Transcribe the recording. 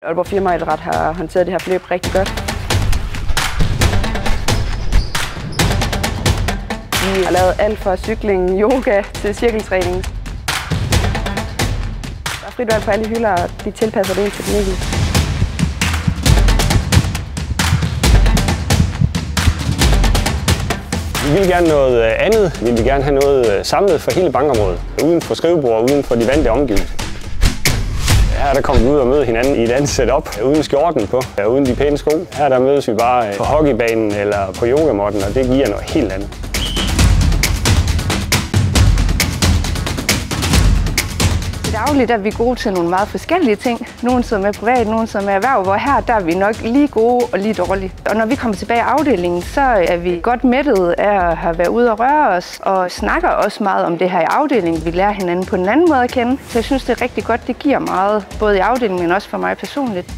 Aalborg Firmaidræt har håndteret det her forløb rigtig godt. Vi har lavet alt fra cykling, yoga til cirkeltræning. Der er frit valg på alle hylder, og de tilpasser det ind til den enkelte. Vi vil gerne noget andet. Vi vil gerne have noget samlet for hele bankområdet. Uden for skrivebord, uden for de vante omgivelser. Her der kommer vi ud og møder hinanden i et andet setup, uden skjorten på, uden de pæne sko. Her der mødes vi bare på hockeybanen eller på yogamåtten, og det giver noget helt andet. I dagligt er vi gode til nogle meget forskellige ting. Nogle som er privat, nogle som er erhverv, hvor her der er vi nok lige gode og lige dårlige. Og når vi kommer tilbage i afdelingen, så er vi godt mættet af at have været ude og røre os, og snakker også meget om det her i afdelingen. Vi lærer hinanden på en anden måde at kende. Så jeg synes, det er rigtig godt. Det giver meget, både i afdelingen, men også for mig personligt.